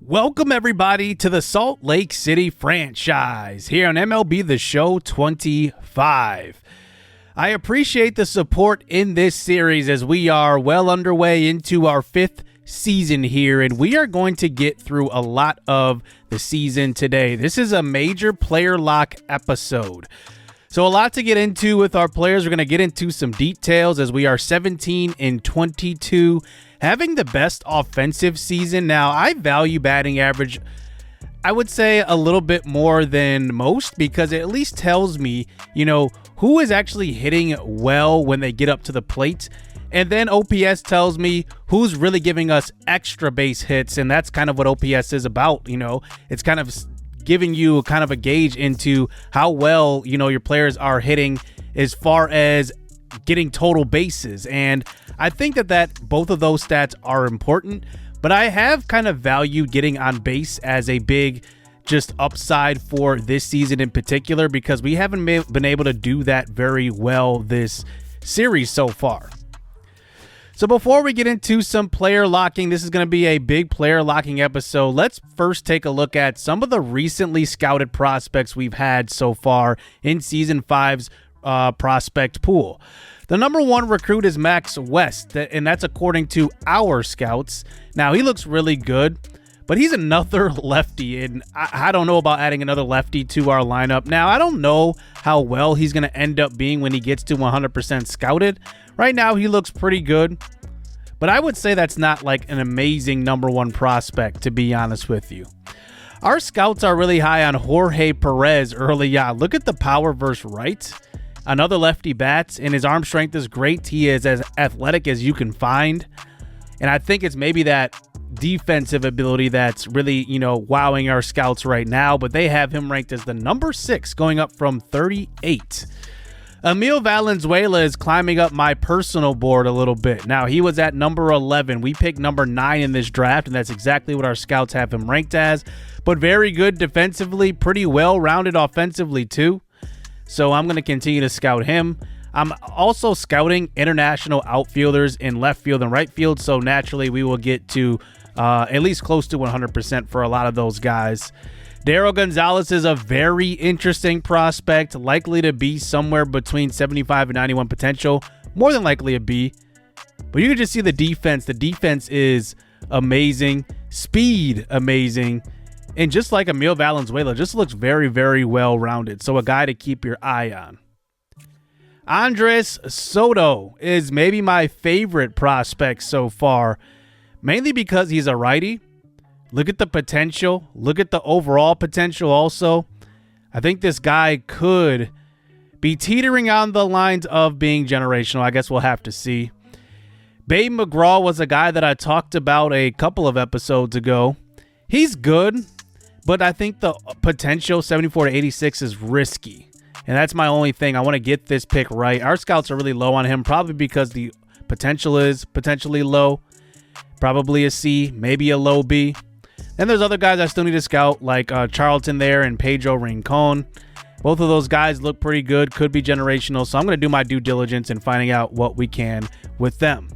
Welcome everybody to the Salt Lake City franchise here on MLB The Show 25. I appreciate the support in this series as we are well underway into our 5th season here, and we are going to get through a lot of the season today. This is a major player lock episode. So a lot to get into with our players. We're going to get into some details as we are 17-22, having the best offensive season. Now, I value batting average, I would say, a little bit more than most because it at least tells me, who is actually hitting well when they get up to the plate. And then OPS tells me who's really giving us extra base hits, and that's kind of what OPS is about. It's kind of giving you kind of a gauge into how well, your players are hitting as far as getting total bases. And I think that both of those stats are important, but I have kind of valued getting on base as a big just upside for this season in particular, because we haven't been able to do that very well this series so far. So before we get into some player locking, this is going to be a big player locking episode. Let's first take a look at some of the recently scouted prospects we've had so far in Season 5's prospect pool. The number 1 recruit is Max West, and that's according to our scouts. Now, he looks really good, but he's another lefty, and I don't know about adding another lefty to our lineup. Now, I don't know how well he's going to end up being when he gets to 100% scouted. Right now, he looks pretty good, but I would say that's not like an amazing number 1 prospect, to be honest with you. Our scouts are really high on Jorge Perez early on. Look at the power versus right. Another lefty bats, and his arm strength is great. He is as athletic as you can find, and I think it's maybe that defensive ability that's really, wowing our scouts right now, but they have him ranked as the number 6, going up from 38. Emil Valenzuela is climbing up my personal board a little bit. Now, he was at number 11. We picked number 9 in this draft, and that's exactly what our scouts have him ranked as. But very good defensively, pretty well-rounded offensively too. So I'm going to continue to scout him. I'm also scouting international outfielders in left field and right field, so naturally we will get to at least close to 100% for a lot of those guys. Gonzalez is a very interesting prospect, likely to be somewhere between 75 and 91 potential, more than likely a B. But you can just see the defense. The defense is amazing, speed amazing, and just like Emil Valenzuela, just looks very, very well-rounded. So a guy to keep your eye on. Andres Soto is maybe my favorite prospect so far, mainly because he's a righty. Look at the potential. Look at the overall potential also. I think this guy could be teetering on the lines of being generational. I guess we'll have to see. Babe McGraw was a guy that I talked about a couple of episodes ago. He's good, but I think the potential 74 to 86 is risky. And that's my only thing. I want to get this pick right. Our scouts are really low on him, probably because the potential is potentially low. Probably a C, maybe a low B. Then there's other guys I still need to scout, like Charlton there and Pedro Rincon. Both of those guys look pretty good, could be generational, so I'm going to do my due diligence in finding out what we can with them.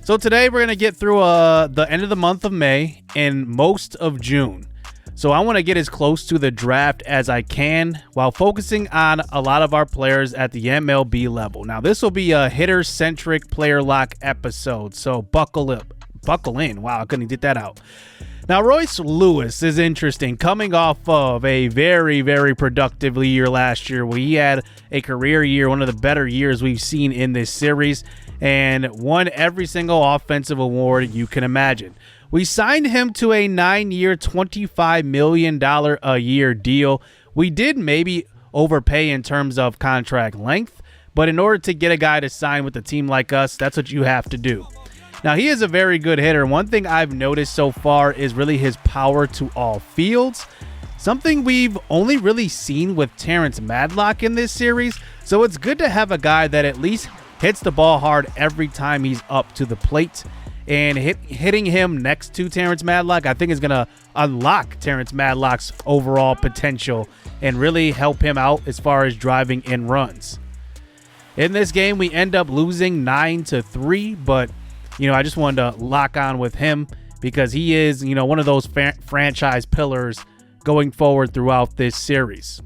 So today we're going to get through the end of the month of May and most of June. So I want to get as close to the draft as I can while focusing on a lot of our players at the MLB level. Now, this will be a hitter-centric player lock episode, so buckle in. Wow, I couldn't get that out. Now, Royce Lewis is interesting, coming off of a very, very productive year last year where he had a career year, one of the better years we've seen in this series, and won every single offensive award you can imagine. We signed him to a 9-year, $25 million a year deal. We did maybe overpay in terms of contract length, but in order to get a guy to sign with a team like us, that's what you have to do. Now, he is a very good hitter. One thing I've noticed so far is really his power to all fields, something we've only really seen with Terrence Madlock in this series. So it's good to have a guy that at least hits the ball hard every time he's up to the plate. And hitting him next to Terrence Madlock, I think is going to unlock Terrence Madlock's overall potential and really help him out as far as driving in runs. In this game, we end up losing 9-3, but I just wanted to lock on with him because he is, one of those franchise pillars going forward throughout this series.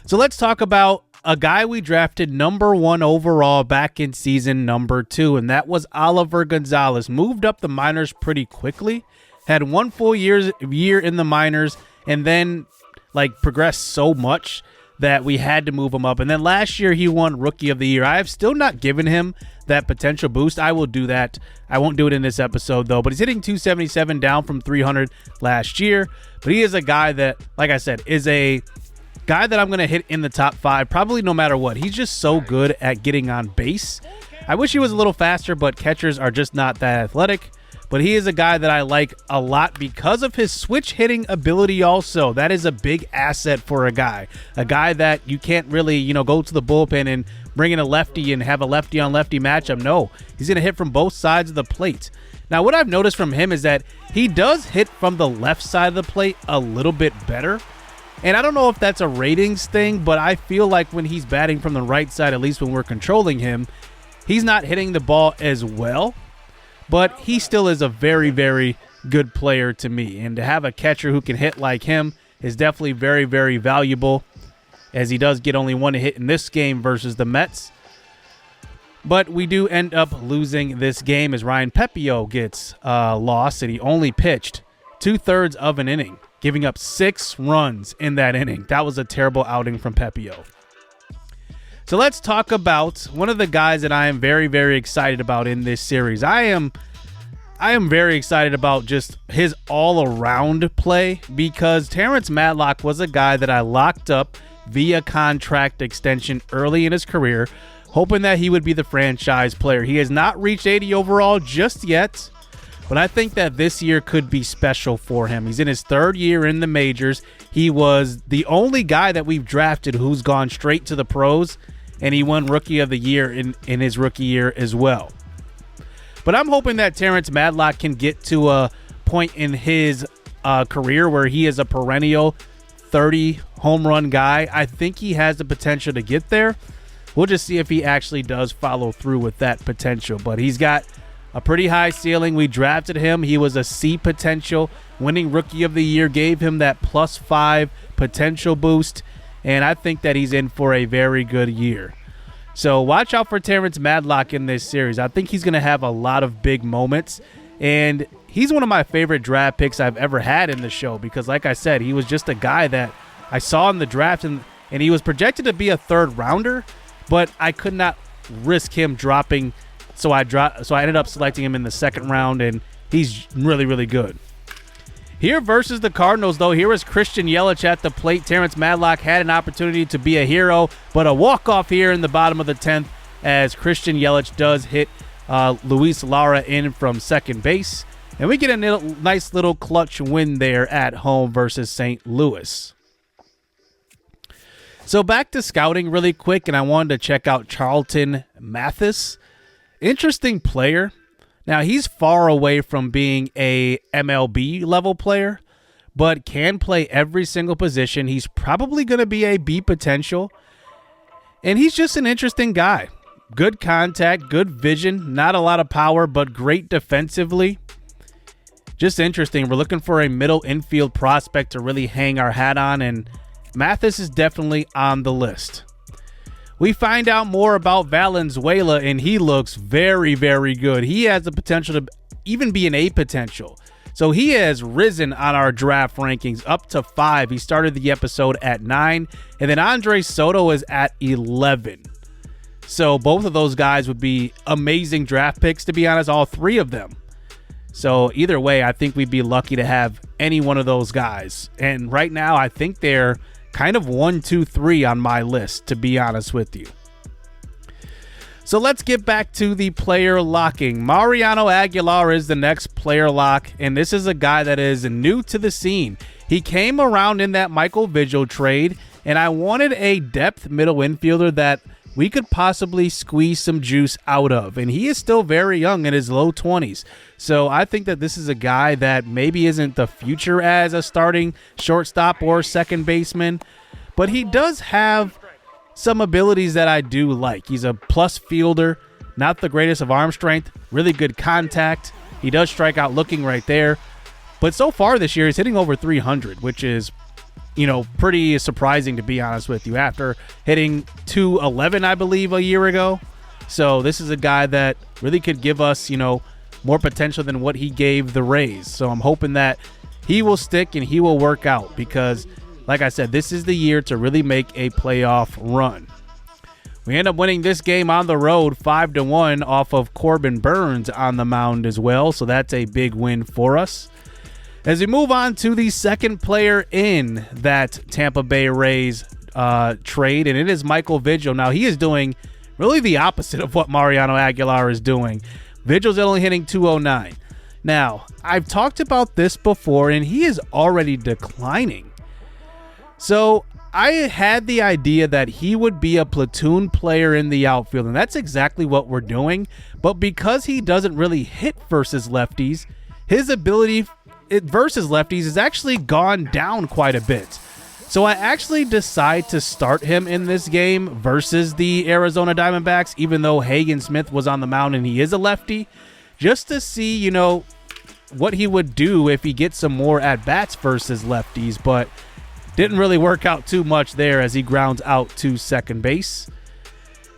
So let's talk about a guy we drafted number 1 overall back in season number 2, and that was Oliver Gonzalez. Moved up the minors pretty quickly, had 1 full year in the minors, and then progressed so much that we had to move him up. And then last year he won Rookie of the Year. I have still not given him that potential boost. I will do that. I won't do it in this episode though, but he's hitting 277 down from 300 last year. But he is a guy that, like I said, is a guy that I'm going to hit in the top 5 probably no matter what. He's just so good at getting on base. I wish he was a little faster, but catchers are just not that athletic. But he is a guy that I like a lot because of his switch hitting ability also. That is a big asset for a guy that you can't really, go to the bullpen and bring in a lefty and have a lefty on lefty matchup. No, he's going to hit from both sides of the plate. Now, what I've noticed from him is that he does hit from the left side of the plate a little bit better. And I don't know if that's a ratings thing, but I feel like when he's batting from the right side, at least when we're controlling him, he's not hitting the ball as well. But he still is a very, very good player to me. And to have a catcher who can hit like him is definitely very, very valuable, as he does get only 1 hit in this game versus the Mets. But we do end up losing this game as Ryan Pepio gets lost, and he only pitched 2/3 of an inning, giving up 6 runs in that inning. That was a terrible outing from Pepio. So let's talk about one of the guys that I am very, very excited about in this series. I am very excited about just his all-around play because Terrence Madlock was a guy that I locked up via contract extension early in his career, hoping that he would be the franchise player. He has not reached 80 overall just yet, but I think that this year could be special for him. He's in his 3rd year in the majors. He was the only guy that we've drafted who's gone straight to the pros, and he won Rookie of the Year in his rookie year as well. But I'm hoping that Terrence Madlock can get to a point in his career where he is a perennial 30 home run guy. I think he has the potential to get there. We'll just see if he actually does follow through with that potential. But he's got a pretty high ceiling. We drafted him. He was a C potential. Winning Rookie of the Year gave him that +5 potential boost. And I think that he's in for a very good year. So watch out for Terrence Madlock in this series. I think he's going to have a lot of big moments. And he's one of my favorite draft picks I've ever had in the show because, like I said, he was just a guy that I saw in the draft, and he was projected to be a 3rd rounder, but I could not risk him dropping. So I ended up selecting him in the 2nd round, and he's really, really good. Here versus the Cardinals, though, here is Christian Yelich at the plate. Terrence Madlock had an opportunity to be a hero, but a walk-off here in the bottom of the 10th as Christian Yelich does hit Luis Lara in from second base. And we get a nice little clutch win there at home versus St. Louis. So back to scouting really quick, and I wanted to check out Charlton Mathis. Interesting player. Now, he's far away from being a MLB level player, but can play every single position. He's probably going to be a B potential, and he's just an interesting guy. Good contact, good vision, not a lot of power, but great defensively. Just interesting. We're looking for a middle infield prospect to really hang our hat on, and Mathis is definitely on the list. We find out more about Valenzuela, and he looks very, very good. He has the potential to even be an A potential. So he has risen on our draft rankings up to 5. He started the episode at 9, and then Andre Soto is at 11. So both of those guys would be amazing draft picks, to be honest, all 3 of them. So either way, I think we'd be lucky to have any one of those guys. And right now, I think they're kind of 1, 2, 3 on my list, to be honest with you. So let's get back to the player locking. Mariano Aguilar is the next player lock, and this is a guy that is new to the scene. He came around in that Michael Vigil trade, and I wanted a depth middle infielder that we could possibly squeeze some juice out of. And he is still very young in his low 20s. So I think that this is a guy that maybe isn't the future as a starting shortstop or second baseman, but he does have some abilities that I do like. He's a plus fielder, not the greatest of arm strength, really good contact, He does strike out looking right there. But so far this year, he's hitting over 300, which is, pretty surprising, to be honest with you, after hitting 211, I believe, a year ago. So this is a guy that really could give us, more potential than what he gave the Rays. So I'm hoping that he will stick and he will work out because, like I said, this is the year to really make a playoff run. We end up winning this game on the road 5-1 off of Corbin Burns on the mound as well. So that's a big win for us. As we move on to the second player in that Tampa Bay Rays trade, and it is Michael Vigil. Now, he is doing really the opposite of what Mariano Aguilar is doing. Vigil's only hitting 209. Now, I've talked about this before, and he is already declining. So I had the idea that he would be a platoon player in the outfield, and that's exactly what we're doing. But because he doesn't really hit versus lefties, his ability versus lefties has actually gone down quite a bit. So I actually decide to start him in this game versus the Arizona Diamondbacks, even though Hagen Smith was on the mound and he is a lefty, just to see, what he would do if he gets some more at-bats versus lefties. But didn't really work out too much there as he grounds out to second base.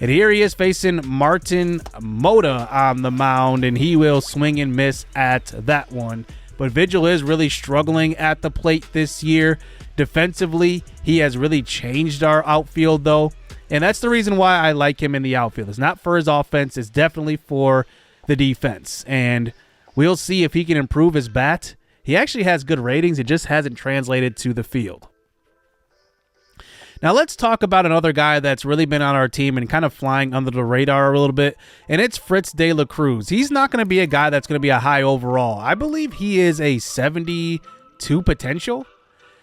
And here he is facing Martin Mota on the mound, and he will swing and miss at that one. But Vigil is really struggling at the plate this year. Defensively, he has really changed our outfield, though. And that's the reason why I like him in the outfield. It's not for his offense. It's definitely for the defense. And we'll see if he can improve his bat. He actually has good ratings. It just hasn't translated to the field. Now let's talk about another guy that's really been on our team and kind of flying under the radar a little bit, and it's Fritz de la Cruz. He's not going to be a guy that's going to be a high overall. I believe he is a 72 potential,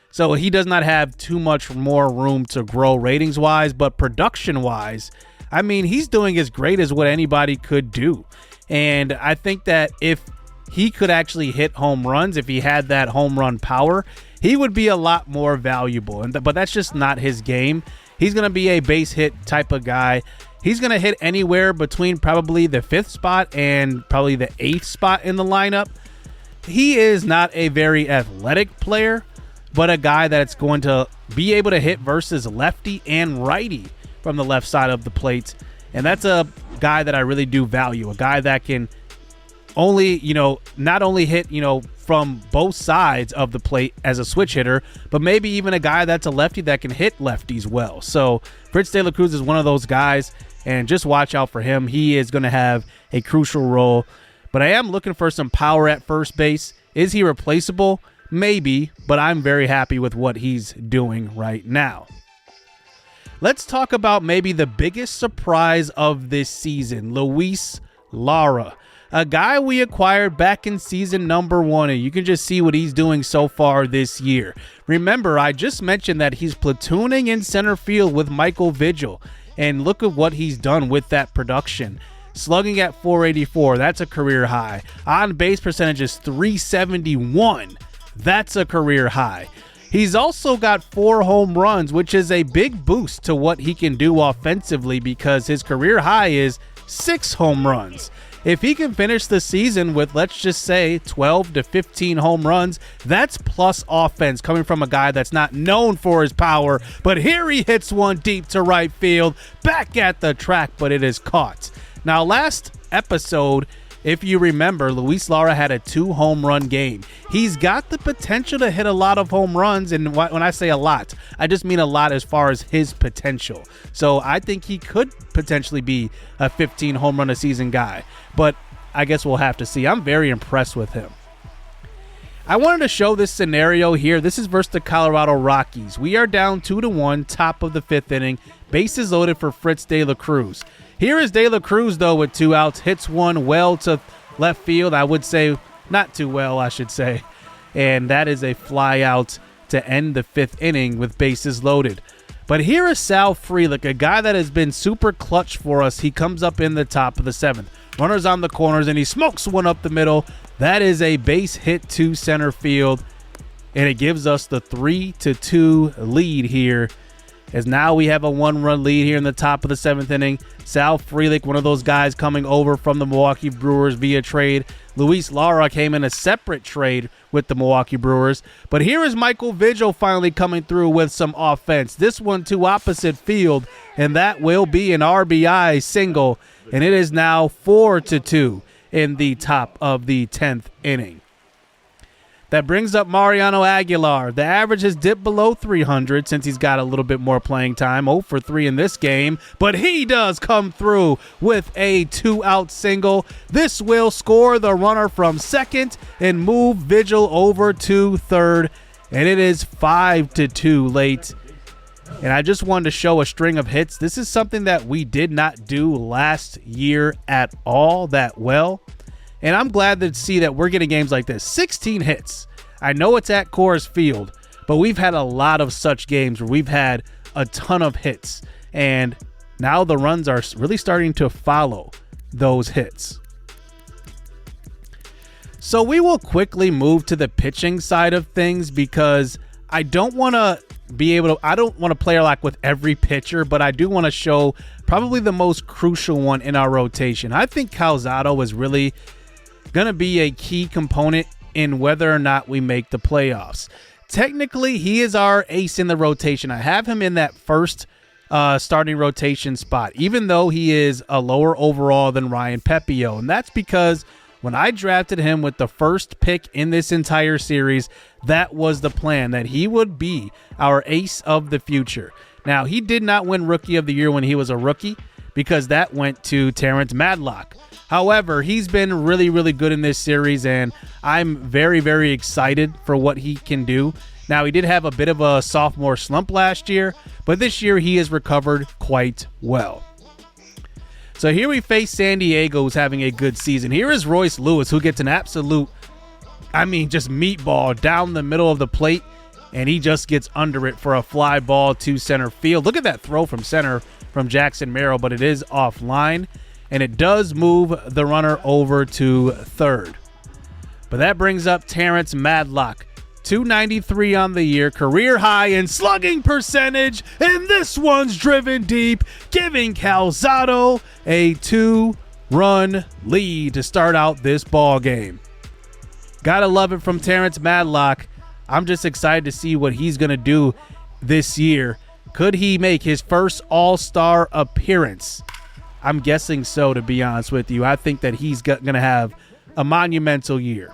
so he does not have too much more room to grow ratings-wise, but production-wise, I mean, he's doing as great as what anybody could do. And I think that if he could actually hit home runs, if he had that home run power, he would be a lot more valuable. But that's just not his game. He's going to be a base hit type of guy. He's going to hit anywhere between probably the 5th spot and probably the 8th spot in the lineup. He is not a very athletic player, but a guy that's going to be able to hit versus lefty and righty from the left side of the plate. And that's a guy that I really do value, a guy that can only, not only hit, from both sides of the plate as a switch hitter, but maybe even a guy that's a lefty that can hit lefties well. So Fritz de la Cruz is one of those guys, and just watch out for him. He is going to have a crucial role. But I am looking for some power at first base. Is he replaceable? Maybe, but I'm very happy with what he's doing right now. Let's talk about maybe the biggest surprise of this season, Royce Lara. A guy we acquired back in season number 1, and you can just see what he's doing so far this year. Remember, I just mentioned that he's platooning in center field with Michael Vigil, and look at what he's done with that production. Slugging at 484, that's a career high. On base percentage is 371, that's a career high. He's also got 4 home runs, which is a big boost to what he can do offensively because his career high is 6 home runs. If he can finish the season with, let's just say, 12 to 15 home runs, that's plus offense coming from a guy that's not known for his power. But here he hits one deep to right field, back at the track, but it is caught. Now, last episode, if you remember, Royce Lara had a 2 home run game. He's got the potential to hit a lot of home runs, and when I say a lot, I just mean a lot as far as his potential. So I think he could potentially be a 15 home run a season guy, but I guess we'll have to see. I'm very impressed with him. I wanted to show this scenario here. This is versus the Colorado Rockies. We are down 2-1, top of the 5th inning. Bases loaded for Fritz de la Cruz. Here is de la Cruz, though, with 2 outs. Hits one well to left field. I would say not too well, I should say. And that is a fly out to end the 5th inning with bases loaded. But here is Sal Frelick, a guy that has been super clutch for us. He comes up in the top of the 7th. Runners on the corners, and he smokes one up the middle. That is a base hit to center field, and it gives us the 3-2 lead here as now we have a 1-run lead here in the top of the 7th inning. Sal Frelick, one of those guys coming over from the Milwaukee Brewers via trade. Luis Lara came in a separate trade with the Milwaukee Brewers. But here is Michael Vigil finally coming through with some offense. This one to opposite field, and that will be an RBI single. And it is now 4-2 in the top of the 10th inning. That brings up Mariano Aguilar. The average has dipped below 300 since he's got a little bit more playing time. 0 for 3 in this game, but he does come through with a 2-out single. This will score the runner from second and move Vigil over to third, and it is 5-2 late. And I just wanted to show a string of hits. This is something that we did not do last year at all that well. And I'm glad to see that we're getting games like this. 16 hits. I know it's at Coors Field, but we've had a lot of such games where we've had a ton of hits. And now the runs are really starting to follow those hits. So we will quickly move to the pitching side of things because I don't want to play like with every pitcher, but I do want to show probably the most crucial one in our rotation. I think Calzado is really going to be a key component in whether or not we make the playoffs. Technically, he is our ace in the rotation. I have him in that first starting rotation spot, even though he is a lower overall than Ryan Pepio. And that's because when I drafted him with the first pick in this entire series, that was the plan, that he would be our ace of the future. Now, he did not win Rookie of the Year when he was a rookie because that went to Terrence Madlock. However, he's been really, really good in this series, and I'm very, very excited for what he can do. Now, he did have a bit of a sophomore slump last year, but this year he has recovered quite well. So here we face San Diego, who's having a good season. Here is Royce Lewis, who gets an absolute, just meatball down the middle of the plate, and he just gets under it for a fly ball to center field. Look at that throw from center from Jackson Merrill, but it is offline. And it does move the runner over to third. But that brings up Terrence Madlock. 293 on the year, career high in slugging percentage, and this one's driven deep, giving Calzado a 2-run lead to start out this ball game. Gotta love it from Terrence Madlock. I'm just excited to see what he's going to do this year. Could he make his first All-Star appearance? I'm guessing so, to be honest with you. I think that he's going to have a monumental year.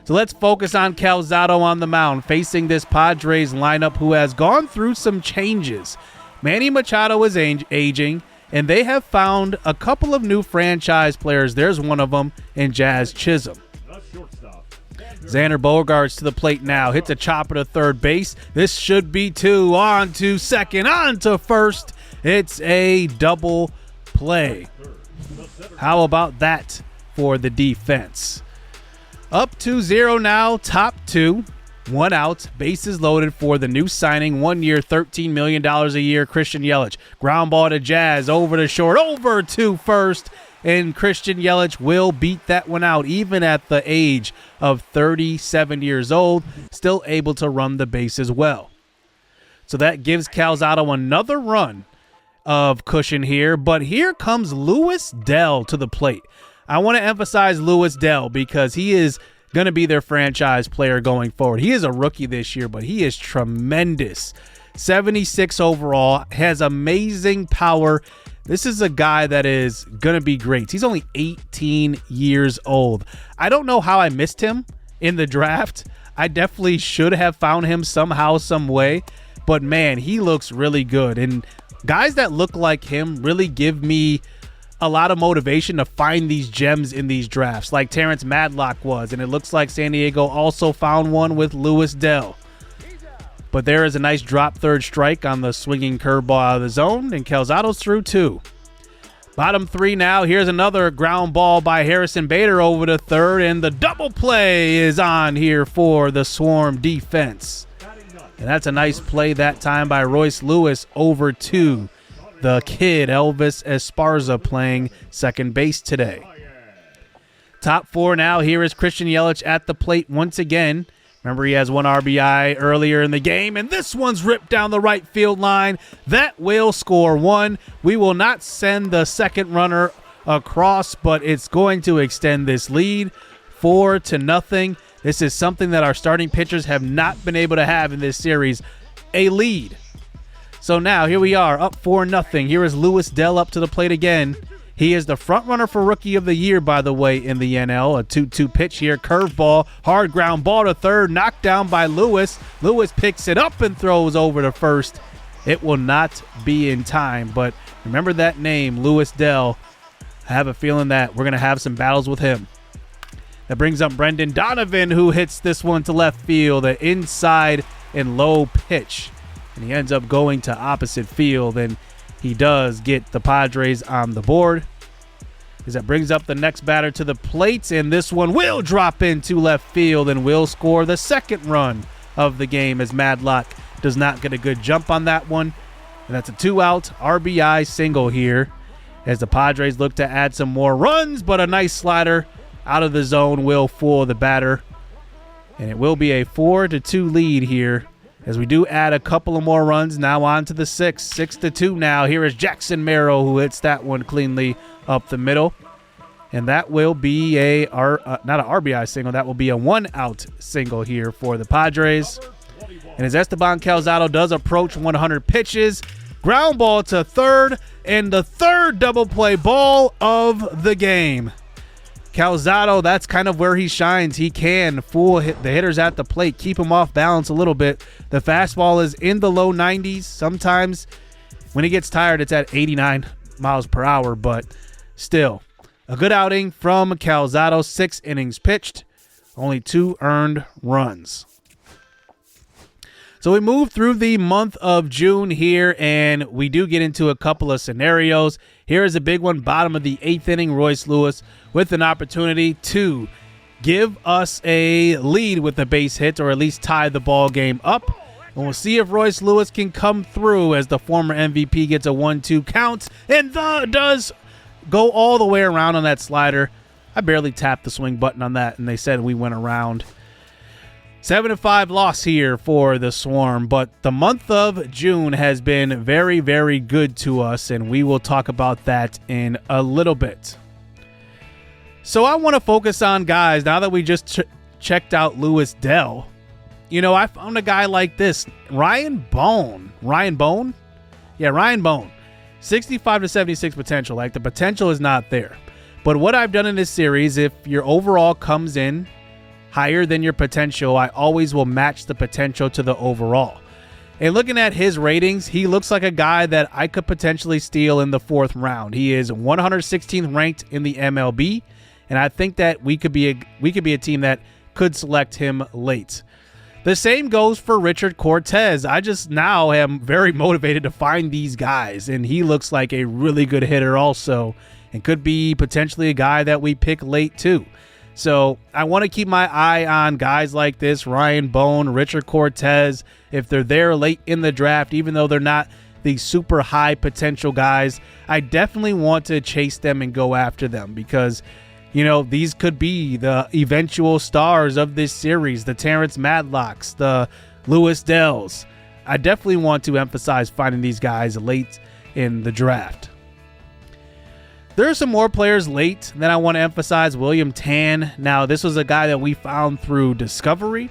So let's focus on Calzado on the mound, facing this Padres lineup who has gone through some changes. Manny Machado is aging, and they have found a couple of new franchise players. There's one of them in Jazz Chisholm. Xander Bogaerts to the plate now. Hits a chopper to third base. This should be 2. On to second. On to first. It's a double play. How about that for the defense? Up 2-0 now. Top 2. 1 out. Bases loaded for the new signing. 1 year, $13 million a year. Christian Yelich. Ground ball to Jazz. Over to short. Over to first. And Christian Yelich will beat that one out, even at the age of 37 years old, still able to run the bases well. So that gives Calzado another run of cushion here, but here comes Louis Dell to the plate. I want to emphasize Louis Dell because he is going to be their franchise player going forward. He is a rookie this year, but he is tremendous. 76 overall, has amazing power. This is a guy that is going to be great. He's only 18 years old. I don't know how I missed him in the draft. I definitely should have found him somehow, some way. But, man, he looks really good. And guys that look like him really give me a lot of motivation to find these gems in these drafts, like Terrence Madlock was. And it looks like San Diego also found one with Louis Dell. But there is a nice drop third strike on the swinging curveball out of the zone, and Calzado's through 2. Bottom 3 now. Here's another ground ball by Harrison Bader over to third, and the double play is on here for the Swarm defense. And that's a nice play that time by Royce Lewis over to the kid Elvis Esparza playing second base today. Top 4 now. Here is Christian Yelich at the plate once again, Remember, he has 1 RBI earlier in the game, and this one's ripped down the right field line. That will score 1. We will not send the second runner across, but it's going to extend this lead 4-0. This is something that our starting pitchers have not been able to have in this series, a lead. So now here we are, up 4-0. Here is Luis Dell up to the plate again. He is the front runner for Rookie of the Year, by the way, in the NL. A 2-2 pitch here, curveball, hard ground ball to third, knocked down by Lewis. Lewis picks it up and throws over to first. It will not be in time, but remember that name, Luis Dell. I have a feeling that we're going to have some battles with him. That brings up Brendan Donovan, who hits this one to left field, an inside and low pitch. And he ends up going to opposite field, and he does get the Padres on the board. As that brings up the next batter to the plate, and this one will drop into left field and will score the second run of the game, as Madlock does not get a good jump on that one. And that's a 2-out RBI single here as the Padres look to add some more runs, but a nice slider out of the zone will fool the batter. And it will be a 4-2 lead here as we do add a couple of more runs. Now on to the 6-2 now. Here is Jackson Merrill, who hits that one cleanly up the middle. And that will be not an RBI single. That will be a 1-out single here for the Padres. And as Estaban Calzado does approach 100 pitches, ground ball to third, and the third double play ball of the game. Calzado, that's kind of where he shines. He can fool the hitters at the plate, keep them off balance a little bit. The fastball is in the low 90s. Sometimes when he gets tired, it's at 89 miles per hour, but still a good outing from Calzado. 6 innings pitched, only 2 earned runs. So we move through the month of June here, and we do get into a couple of scenarios. Here is a big one, bottom of the 8th inning, Royce Lewis with an opportunity to give us a lead with a base hit, or at least tie the ball game up. And we'll see if Royce Lewis can come through as the former MVP gets a 1-2 count and does go all the way around on that slider. I barely tapped the swing button on that, and they said we went around. 7-5 loss here for the Swarm, but the month of June has been very, very good to us, and we will talk about that in a little bit. So I want to focus on guys, now that we just checked out Luis Dell. You know, I found a guy like this, Ryan Bone. Ryan Bone? Yeah, Ryan Bone. 65 to 76 potential. Like, the potential is not there. But what I've done in this series, if your overall comes in higher than your potential, I always will match the potential to the overall. And looking at his ratings, he looks like a guy that I could potentially steal in the 4th round. He is 116th ranked in the MLB, and I think that we could be a team that could select him late. The same goes for Richard Cortez. I just now am very motivated to find these guys, and he looks like a really good hitter also, and could be potentially a guy that we pick late too. So I want to keep my eye on guys like this, Ryan Bone, Richard Cortez, if they're there late in the draft, even though they're not the super high potential guys. I definitely want to chase them and go after them because, you know, these could be the eventual stars of this series, the Terrence Madlocks, the Luis Dells. I definitely want to emphasize finding these guys late in the draft. There are some more players late that I want to emphasize. William Tan. Now, this was a guy that we found through Discovery.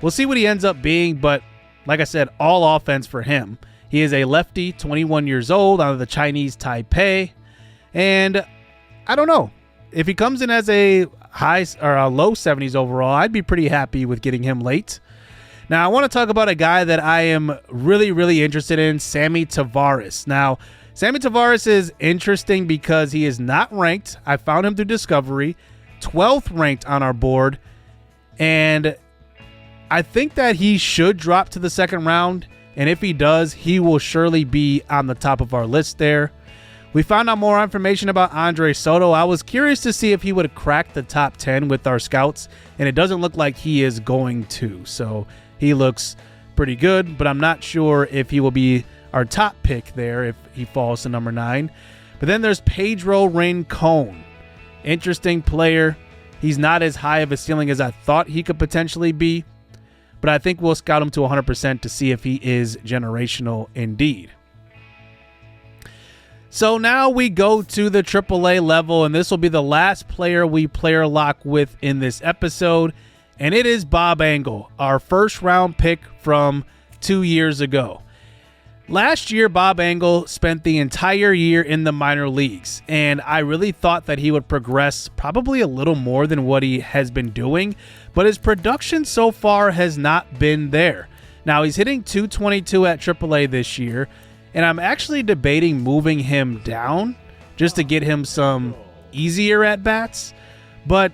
We'll see what he ends up being, but like I said, all offense for him. He is a lefty, 21 years old, out of the Chinese Taipei. And I don't know. If he comes in as a high or a low 70s overall, I'd be pretty happy with getting him late. Now, I want to talk about a guy that I am really, really interested in, Sammy Tavares. Now, Sammy Tavares is interesting because he is not ranked. I found him through Discovery, 12th ranked on our board, and I think that he should drop to the 2nd round, and if he does, he will surely be on the top of our list there. We found out more information about Andre Soto. I was curious to see if he would crack the top 10 with our scouts, and it doesn't look like he is going to, so he looks pretty good, but I'm not sure if he will be our top pick there if he falls to number 9. But then there's Pedro Rincon. Interesting player. He's not as high of a ceiling as I thought he could potentially be. but I think we'll scout him to 100% to see if he is generational indeed. So now we go to the AAA level, and this will be the last player we player lock with in this episode, and it is Bob Engel, our first round pick from 2 years ago. Last year, Bob Engel spent the entire year in the minor leagues, and I really thought that he would progress probably a little more than what he has been doing, but his production so far has not been there. Now, he's hitting .222 at AAA this year, and I'm actually debating moving him down just to get him some easier at-bats, but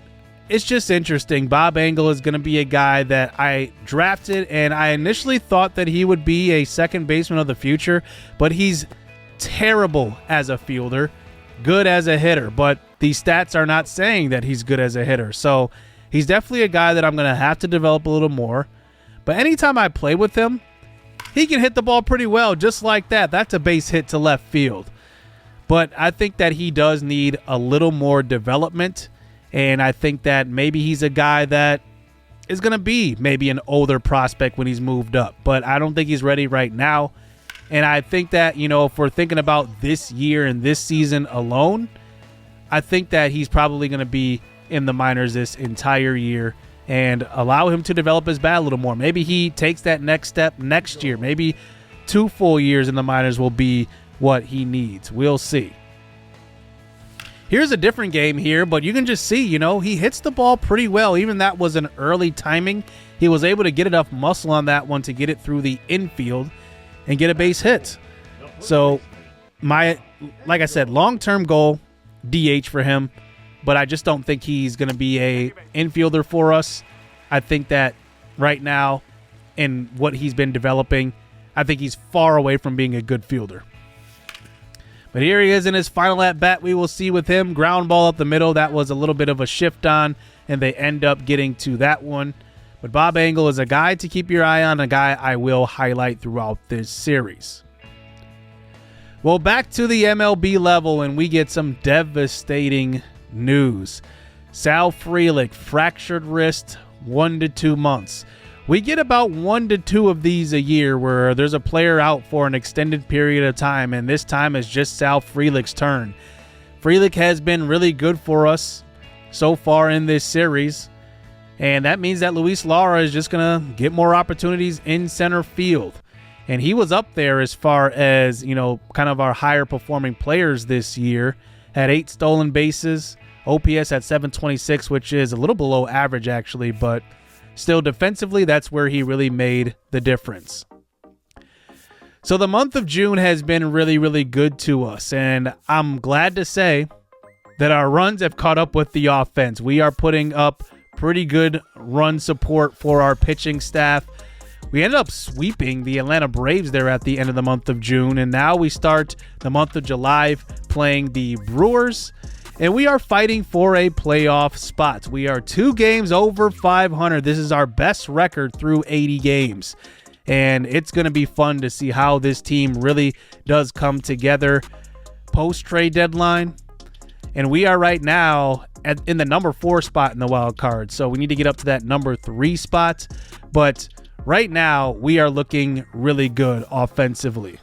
it's just interesting. Bob Engel is going to be a guy that I drafted, and I initially thought that he would be a second baseman of the future, but he's terrible as a fielder, good as a hitter, but the stats are not saying that he's good as a hitter. So he's definitely a guy that I'm going to have to develop a little more. But anytime I play with him, he can hit the ball pretty well, just like that. That's a base hit to left field. But I think that he does need a little more development. And I think that maybe he's a guy that is going to be maybe an older prospect when he's moved up. But I don't think he's ready right now. And I think that, if we're thinking about this year and this season alone, I think that he's probably going to be in the minors this entire year and allow him to develop his bat a little more. Maybe he takes that next step next year. Maybe 2 full years in the minors will be what he needs. We'll see. Here's a different game here, but you can just see, he hits the ball pretty well. Even that was an early timing. He was able to get enough muscle on that one to get it through the infield and get a base hit. So like I said, long-term goal, DH for him, but I just don't think he's going to be a infielder for us. I think that right now, in what he's been developing, I think he's far away from being a good fielder. But here he is in his final at-bat. We will see with him. Ground ball up the middle. That was a little bit of a shift on, and they end up getting to that one. But Bob Engel is a guy to keep your eye on, a guy I will highlight throughout this series. Well, back to the MLB level, and we get some devastating news. Sal Frelick, fractured wrist, 1 to 2 months. We get about 1 to 2 of these a year where there's a player out for an extended period of time, and this time is just Sal Frelick's turn. Frelick has been really good for us so far in this series, and that means that Luis Lara is just going to get more opportunities in center field. And he was up there as far as, kind of our higher performing players this year. Had 8 stolen bases, OPS at 726, which is a little below average actually, but still, defensively, that's where he really made the difference. So the month of June has been really, really good to us, and I'm glad to say that our runs have caught up with the offense. We are putting up pretty good run support for our pitching staff. We ended up sweeping the Atlanta Braves there at the end of the month of June, and now we start the month of July playing the Brewers. And we are fighting for a playoff spot. We are 2 games over 500. This is our best record through 80 games. And it's going to be fun to see how this team really does come together post-trade deadline. And we are right now in the number 4 spot in the wild card. So we need to get up to that number 3 spot. But right now, we are looking really good offensively.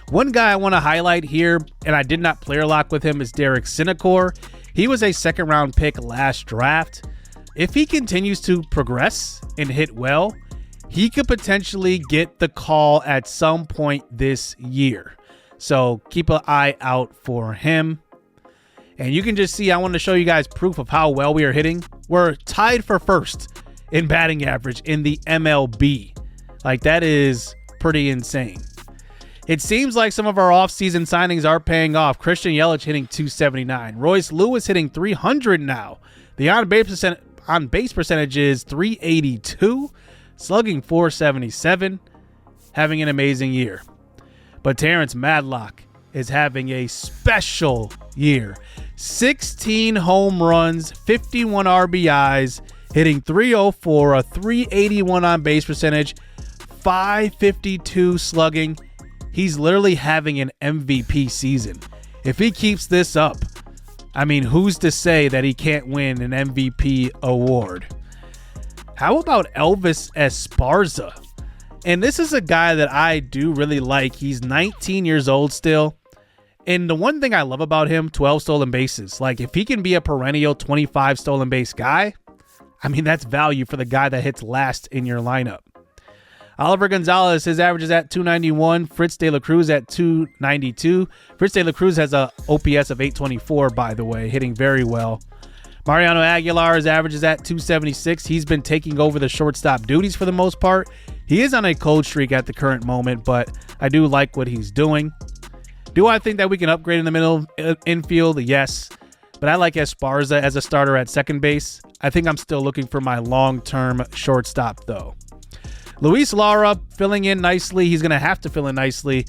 One guy I want to highlight here, and I did not player lock with him, is Derek Sinecor. He was a second-round pick last draft. If he continues to progress and hit well, he could potentially get the call at some point this year. So keep an eye out for him. And you can just see, I want to show you guys proof of how well we are hitting. We're tied for first in batting average in the MLB. Like, that is pretty insane. It seems like some of our offseason signings are paying off. Christian Yelich hitting 279. Royce Lewis hitting 300 now. The on-base percentage is 382. Slugging 477. Having an amazing year. But Terrence Madlock is having a special year. 16 home runs, 51 RBIs, hitting 304, a 381 on-base percentage, 552 slugging. He's literally having an MVP season. If he keeps this up, I mean, who's to say that he can't win an MVP award? How about Elvis Esparza? And this is a guy that I do really like. He's 19 years old still. And the one thing I love about him, 12 stolen bases. Like, if he can be a perennial 25 stolen base guy, I mean, that's value for the guy that hits last in your lineup. Oliver Gonzalez, his average is at 291. Fritz de la Cruz at 292. Fritz de la Cruz has a OPS of 824, by the way, hitting very well. Mariano Aguilar's average is at 276. He's been taking over the shortstop duties for the most part. He is on a cold streak at the current moment, but I do like what he's doing. Do I think that we can upgrade in the middle infield? Yes. But I like Esparza as a starter at second base. I think I'm still looking for my long-term shortstop, though. Luis Lara filling in nicely. He's going to have to fill in nicely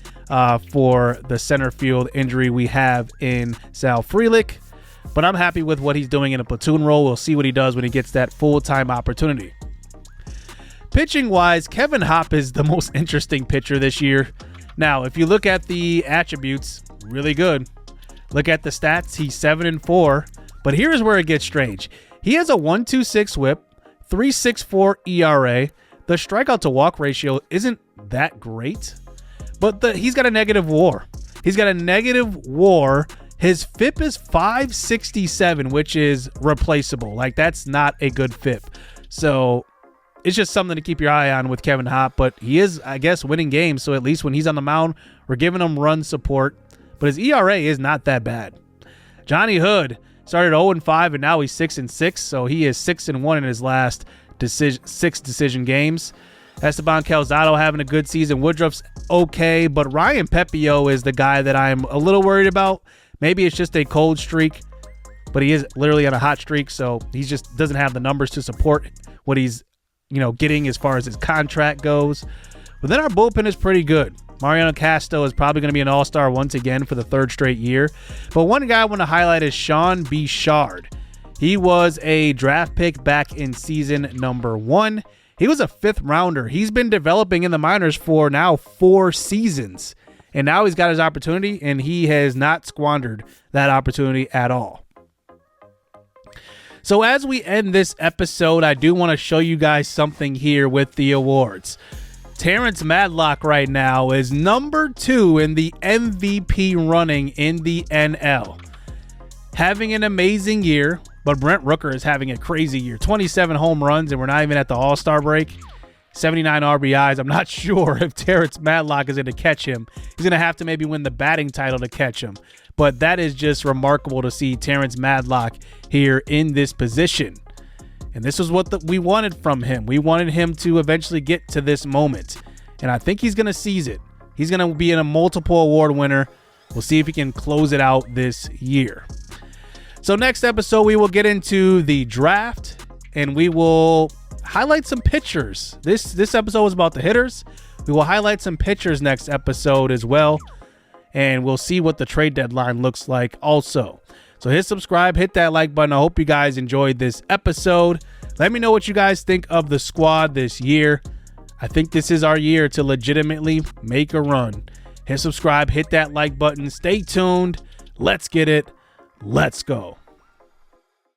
for the center field injury we have in Sal Frelick. But I'm happy with what he's doing in a platoon role. We'll see what he does when he gets that full-time opportunity. Pitching-wise, Kevin Hopp is the most interesting pitcher this year. Now, if you look at the attributes, really good. Look at the stats, he's 7-4. But here's where it gets strange. He has a 1.26 whip, 3.64 ERA. The strikeout to walk ratio isn't that great, but he's got a negative WAR. He's got a negative WAR. His FIP is 567, which is replaceable. Like, that's not a good FIP. So it's just something to keep your eye on with Kevin Hopp, but he is, I guess, winning games. So at least when he's on the mound, we're giving him run support, but his ERA is not that bad. Johnny Hood started 0-5 and now he's 6-6. So he is 6-1 in his last 6 decision games. Estaban Calzado having a good season. Woodruff's okay, but Ryan Pepio is the guy that I'm a little worried about. Maybe it's just a cold streak, but he is literally on a hot streak, so he just doesn't have the numbers to support what he's, getting as far as his contract goes. But then our bullpen is pretty good. Mariano Casto is probably going to be an all-star once again for the 3rd straight year. But one guy I want to highlight is Sean Bichard. He was a draft pick back in season number 1. He was a 5th rounder. He's been developing in the minors for now 4 seasons. And now he's got his opportunity, and he has not squandered that opportunity at all. So as we end this episode, I do want to show you guys something here with the awards. Terrence Madlock right now is number 2 in the MVP running in the NL. Having an amazing year. But Brent Rooker is having a crazy year. 27 home runs, and we're not even at the All-Star break. 79 RBIs. I'm not sure if Terrence Madlock is going to catch him. He's going to have to maybe win the batting title to catch him. But that is just remarkable to see Terrence Madlock here in this position. And this is what we wanted from him. We wanted him to eventually get to this moment. And I think he's going to seize it. He's going to be a multiple award winner. We'll see if he can close it out this year. So next episode, we will get into the draft, and we will highlight some pitchers. This episode was about the hitters. We will highlight some pitchers next episode as well, and we'll see what the trade deadline looks like also. So hit subscribe, hit that like button. I hope you guys enjoyed this episode. Let me know what you guys think of the squad this year. I think this is our year to legitimately make a run. Hit subscribe, hit that like button. Stay tuned. Let's get it. Let's go.